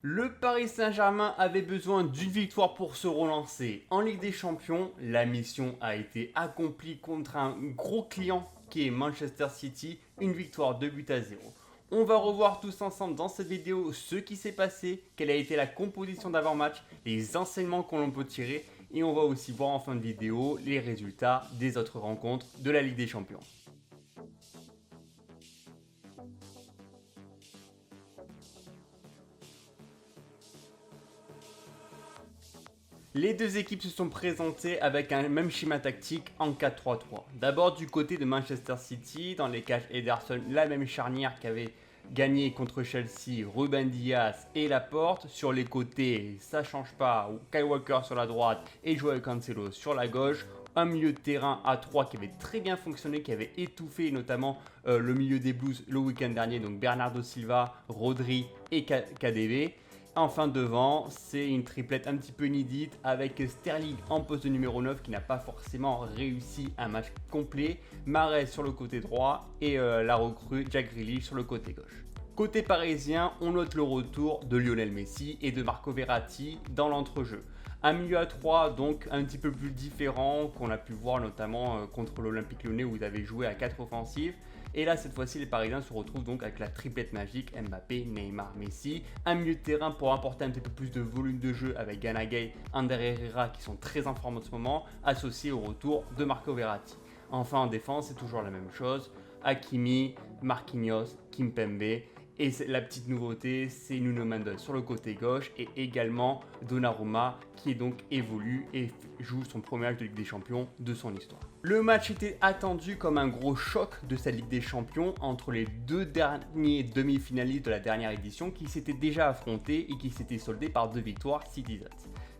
Le Paris Saint-Germain avait besoin d'une victoire pour se relancer. En Ligue des Champions, la mission a été accomplie contre un gros client qui est Manchester City, une victoire 2 buts à 0. On va revoir tous ensemble dans cette vidéo ce qui s'est passé, quelle a été la composition d'avant-match, les enseignements qu'on peut tirer et on va aussi voir en fin de vidéo les résultats des autres rencontres de la Ligue des Champions. Les deux équipes se sont présentées avec un même schéma tactique en 4-3-3. D'abord du côté de Manchester City, dans les cages Ederson, la même charnière qu'avait gagné contre Chelsea, Ruben Dias et Laporte. Sur les côtés, ça change pas, Kyle Walker sur la droite et Joao Cancelo sur la gauche. Un milieu de terrain à 3 qui avait très bien fonctionné, qui avait étouffé notamment le milieu des Blues le week-end dernier, donc Bernardo Silva, Rodri et KDB. Enfin devant, c'est une triplette un petit peu inédite avec Sterling en poste de numéro 9 qui n'a pas forcément réussi un match complet, Mahrez sur le côté droit et la recrue Jack Grealish sur le côté gauche. Côté parisien, on note le retour de Lionel Messi et de Marco Verratti dans l'entrejeu. Un milieu à 3 donc un petit peu plus différent qu'on a pu voir notamment contre l'Olympique Lyonnais où ils avaient joué à 4 offensives. Et là, cette fois-ci, les Parisiens se retrouvent donc avec la triplette magique Mbappé, Neymar, Messi. Un milieu de terrain pour apporter un petit peu plus de volume de jeu avec Gana Gueye, Ander Herrera qui sont très en forme en ce moment, associés au retour de Marco Verratti. Enfin, en défense, c'est toujours la même chose. Hakimi, Marquinhos, Kimpembe. Et la petite nouveauté, c'est Nuno Mendes sur le côté gauche et également Donnarumma qui est donc évolue et joue son premier match de Ligue des Champions de son histoire. Le match était attendu comme un gros choc de cette Ligue des Champions entre les deux derniers demi-finalistes de la dernière édition qui s'étaient déjà affrontés et qui s'étaient soldés par 2 victoires Citizens.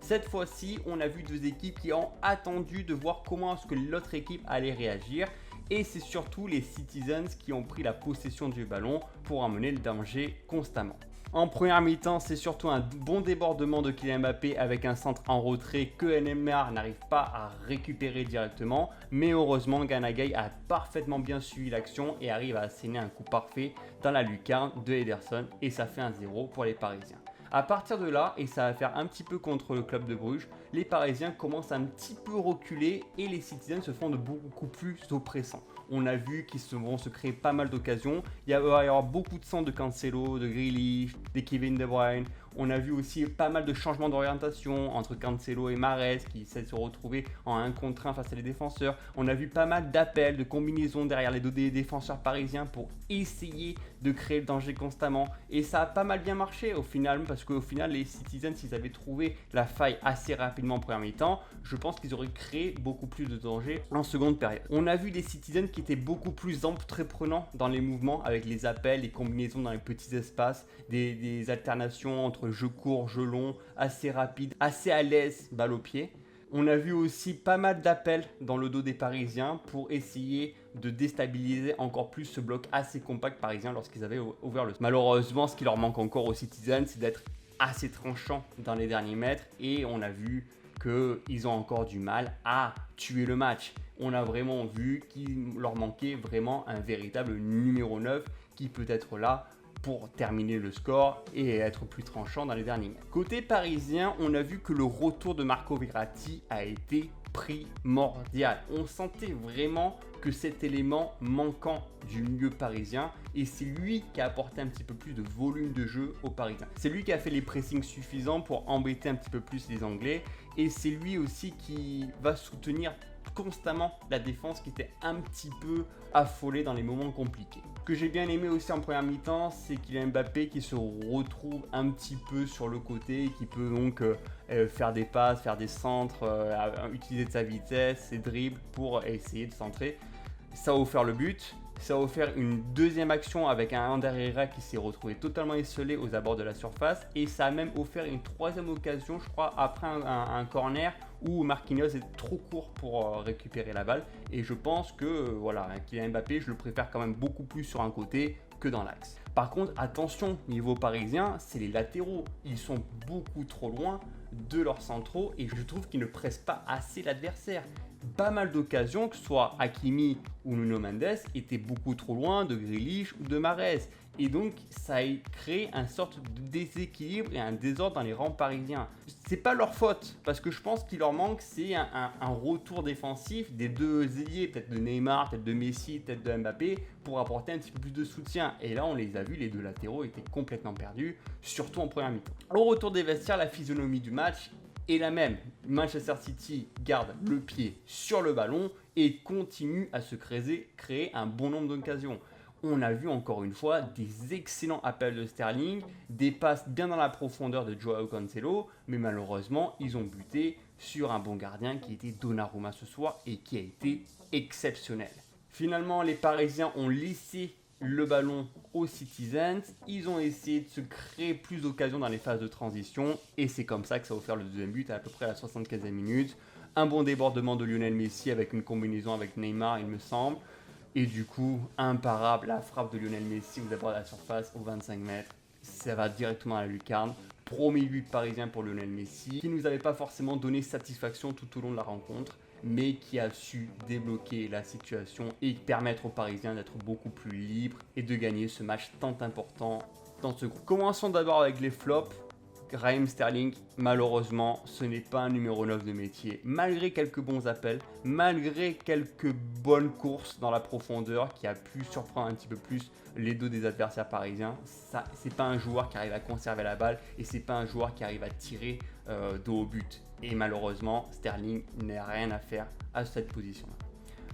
Cette fois-ci, on a vu deux équipes qui ont attendu de voir comment est-ce que l'autre équipe allait réagir. Et c'est surtout les Citizens qui ont pris la possession du ballon pour amener le danger constamment. En première mi-temps, c'est surtout un bon débordement de Kylian Mbappé avec un centre en retrait que Neymar n'arrive pas à récupérer directement. Mais heureusement, Gana Gueye a parfaitement bien suivi l'action et arrive à asséner un coup parfait dans la lucarne de Ederson et ça fait 1-0 pour les Parisiens. À partir de là, et ça va faire un petit peu contre le club de Bruges, les Parisiens commencent un petit peu reculer et les Citizens se font de beaucoup plus oppressants. On a vu qu'ils vont se créer pas mal d'occasions. Il va y avoir beaucoup de centres de Cancelo, de Grealish, de Kevin De Bruyne. On a vu aussi pas mal de changements d'orientation entre Cancelo et Mahrez qui essaient de se retrouver en 1 contre 1 face à les défenseurs. On a vu pas mal d'appels, de combinaisons derrière les dos des défenseurs parisiens pour essayer de créer le danger constamment. Et ça a pas mal bien marché au final parce qu'au final les Citizens, s'ils avaient trouvé la faille assez rapidement en première mi-temps, je pense qu'ils auraient créé beaucoup plus de danger en seconde période. On a vu des Citizens qui étaient beaucoup plus entreprenants dans les mouvements avec les appels, les combinaisons dans les petits espaces, des alternations entre jeu court, jeu long, assez rapide, assez à l'aise, balle au pied. On a vu aussi pas mal d'appels dans le dos des Parisiens pour essayer de déstabiliser encore plus ce bloc assez compact parisien lorsqu'ils avaient ouvert le. Malheureusement, ce qui leur manque encore aux Citizens, c'est d'être assez tranchants dans les derniers mètres et on a vu qu'ils ont encore du mal à tuer le match. On a vraiment vu qu'il leur manquait vraiment un véritable numéro 9 qui peut être là pour terminer le score et être plus tranchant dans les derniers mètres. Côté parisien, on a vu que le retour de Marco Verratti a été primordial. On sentait vraiment que cet élément manquant du milieu parisien et c'est lui qui a apporté un petit peu plus de volume de jeu aux Parisiens. C'est lui qui a fait les pressings suffisants pour embêter un petit peu plus les Anglais et c'est lui aussi qui va soutenir constamment la défense qui était un petit peu affolée dans les moments compliqués. Ce que j'ai bien aimé aussi en première mi-temps, c'est qu'il y a Mbappé qui se retrouve un petit peu sur le côté, qui peut donc faire des passes, faire des centres, utiliser de sa vitesse, ses dribbles pour essayer de centrer. Ça a offert le but. Ça a offert une deuxième action avec un Ander Herrera qui s'est retrouvé totalement esselé aux abords de la surface. Et ça a même offert une troisième occasion, je crois, après un corner où Marquinhos est trop court pour récupérer la balle. Et je pense que voilà, Kylian Mbappé, je le préfère quand même beaucoup plus sur un côté que dans l'axe. Par contre, attention, niveau parisien, c'est les latéraux. Ils sont beaucoup trop loin de leurs centraux et je trouve qu'ils ne pressent pas assez l'adversaire. Pas mal d'occasions, que ce soit Hakimi ou Nuno Mendes, étaient beaucoup trop loin de Grealish ou de Mahrez. Et donc, ça a créé une sorte de déséquilibre et un désordre dans les rangs parisiens. C'est pas leur faute, parce que je pense qu'il leur manque, c'est un retour défensif des deux ailiers, peut-être de Neymar, peut-être de Messi, peut-être de Mbappé, pour apporter un petit peu plus de soutien. Et là, on les a vus, les deux latéraux étaient complètement perdus, surtout en première mi-temps. Au retour des vestiaires, la physionomie du match est la même. Manchester City garde le pied sur le ballon et continue à se créer un bon nombre d'occasions. On a vu encore une fois des excellents appels de Sterling, des passes bien dans la profondeur de Joao Cancelo, mais malheureusement, ils ont buté sur un bon gardien qui était Donnarumma ce soir et qui a été exceptionnel. Finalement, les Parisiens ont laissé le ballon aux Citizens, ils ont essayé de se créer plus d'occasions dans les phases de transition et c'est comme ça que ça a offert le deuxième but à peu près à la 75e minute. Un bon débordement de Lionel Messi avec une combinaison avec Neymar, il me semble. Et du coup, imparable, la frappe de Lionel Messi aux abords de la surface, aux 25 mètres. Ça va directement à la lucarne. Premier but parisien pour Lionel Messi, qui ne nous avait pas forcément donné satisfaction tout au long de la rencontre, mais qui a su débloquer la situation et permettre aux Parisiens d'être beaucoup plus libres et de gagner ce match tant important dans ce groupe. Commençons d'abord avec les flops. Raheem Sterling, malheureusement, ce n'est pas un numéro 9 de métier. Malgré quelques bons appels, malgré quelques bonnes courses dans la profondeur qui a pu surprendre un petit peu plus les dos des adversaires parisiens, c'est pas un joueur qui arrive à conserver la balle et c'est pas un joueur qui arrive à tirer de haut but. Et malheureusement, Sterling n'a rien à faire à cette position-là.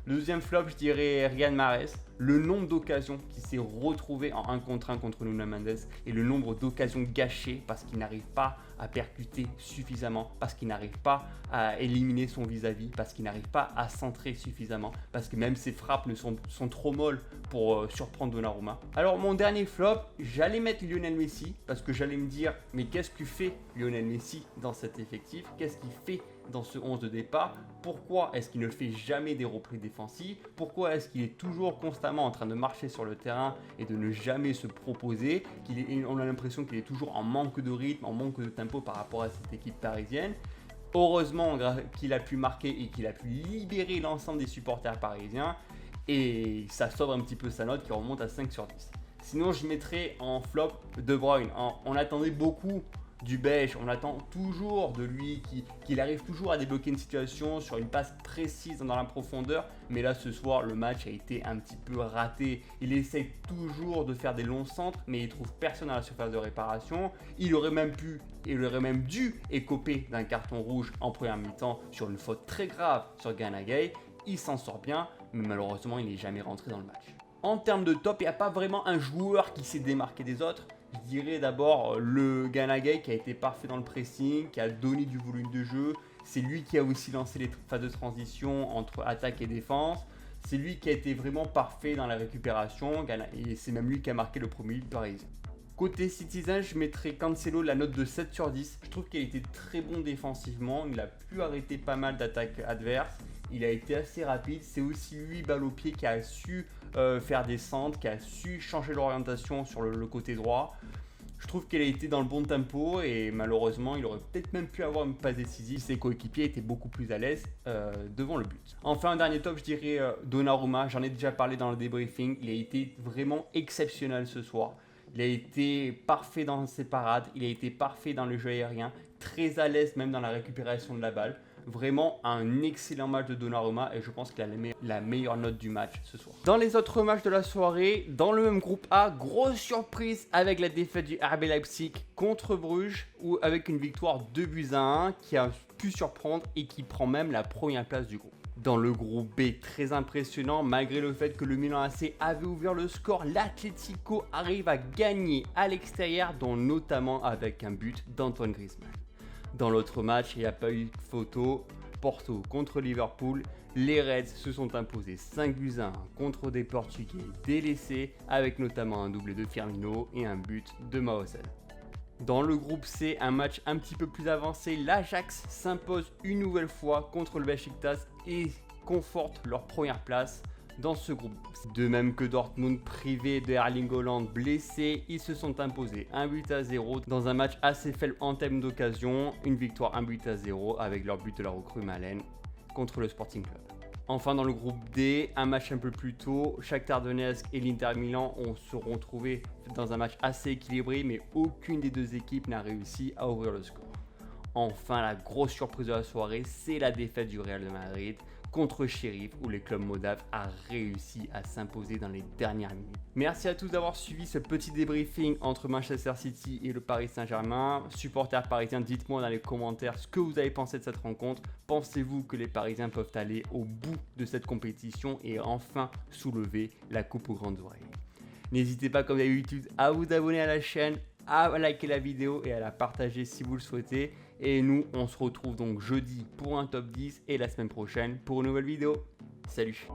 Le deuxième flop, je dirais Riyad Mahrez. Le nombre d'occasions qui s'est retrouvé en 1 contre 1 contre Nuno Mendes et le nombre d'occasions gâchées parce qu'il n'arrive pas à percuter suffisamment, parce qu'il n'arrive pas à éliminer son vis-à-vis, parce qu'il n'arrive pas à centrer suffisamment, parce que même ses frappes sont trop molles pour surprendre Donnarumma. Alors mon dernier flop, j'allais mettre Lionel Messi parce que j'allais me dire mais qu'est-ce que fait Lionel Messi dans cet effectif? Qu'est-ce qu'il fait dans ce 11 de départ? Pourquoi est-ce qu'il ne fait jamais des replis défensifs? Pourquoi est-ce qu'il est toujours constamment en train de marcher sur le terrain et de ne jamais se proposer? On a l'impression qu'il est toujours en manque de rythme, en manque de tempo par rapport à cette équipe parisienne. Heureusement qu'il a pu marquer et qu'il a pu libérer l'ensemble des supporters parisiens et ça sauve un petit peu sa note qui remonte à 5 sur 10. Sinon, je mettrais en flop De Bruyne. On attendait beaucoup du Belge, on attend toujours de lui qu'il arrive toujours à débloquer une situation sur une passe précise dans la profondeur, mais là ce soir le match a été un petit peu raté. Il essaie toujours de faire des longs centres, mais il trouve personne à la surface de réparation. Il aurait même dû écoper d'un carton rouge en première mi-temps sur une faute très grave sur Gana Gueye. Il s'en sort bien, mais malheureusement il n'est jamais rentré dans le match. En termes de top, il n'y a pas vraiment un joueur qui s'est démarqué des autres. Je dirais d'abord le Gana Gueye qui a été parfait dans le pressing, qui a donné du volume de jeu. C'est lui qui a aussi lancé les phases de transition entre attaque et défense. C'est lui qui a été vraiment parfait dans la récupération et c'est même lui qui a marqué le premier but parisien. Côté Citizen, je mettrais Cancelo la note de 7 sur 10. Je trouve qu'il a été très bon défensivement. Il a pu arrêter pas mal d'attaques adverses. Il a été assez rapide. C'est aussi lui, balle au pied, qui a su faire des centres, qui a su changer l'orientation sur le côté droit. Je trouve qu'il a été dans le bon tempo et malheureusement, il aurait peut-être même pu avoir une passe décisive. Ses coéquipiers étaient beaucoup plus à l'aise devant le but. Enfin, un dernier top, je dirais Donnarumma. J'en ai déjà parlé dans le débriefing. Il a été vraiment exceptionnel ce soir. Il a été parfait dans ses parades, il a été parfait dans le jeu aérien, très à l'aise même dans la récupération de la balle. Vraiment un excellent match de Donnarumma et je pense qu'il a la meilleure note du match ce soir. Dans les autres matchs de la soirée, dans le même groupe A, grosse surprise avec la défaite du RB Leipzig contre Bruges ou avec une victoire 2-1 qui a pu surprendre et qui prend même la première place du groupe. Dans le groupe B, très impressionnant, malgré le fait que le Milan AC avait ouvert le score, l'Atlético arrive à gagner à l'extérieur, dont notamment avec un but d'Antoine Griezmann. Dans l'autre match, il n'y a pas eu de photo. Porto contre Liverpool, les Reds se sont imposés 5-1 contre des Portugais délaissés, avec notamment un doublé de Firmino et un but de Maosen. Dans le groupe C, un match un petit peu plus avancé, l'Ajax s'impose une nouvelle fois contre le Beşiktaş et conforte leur première place dans ce groupe. De même que Dortmund, privé de Erling Haaland blessé, ils se sont imposés 1-0 dans un match assez faible en termes d'occasion, une victoire 1-0 avec leur but de la recrue Malen contre le Sporting Club. Enfin, dans le groupe D, un match un peu plus tôt, Shakhtar Donetsk et l'Inter Milan seront trouvés dans un match assez équilibré, mais aucune des deux équipes n'a réussi à ouvrir le score. Enfin, la grosse surprise de la soirée, c'est la défaite du Real de Madrid contre Sheriff, où le club moldave a réussi à s'imposer dans les dernières minutes. Merci à tous d'avoir suivi ce petit débriefing entre Manchester City et le Paris Saint-Germain. Supporters parisiens, dites-moi dans les commentaires ce que vous avez pensé de cette rencontre. Pensez-vous que les Parisiens peuvent aller au bout de cette compétition et enfin soulever la coupe aux grandes oreilles? N'hésitez pas comme d'habitude à vous abonner à la chaîne, à liker la vidéo et à la partager si vous le souhaitez. Et nous, on se retrouve donc jeudi pour un top 10 et la semaine prochaine pour une nouvelle vidéo. Salut!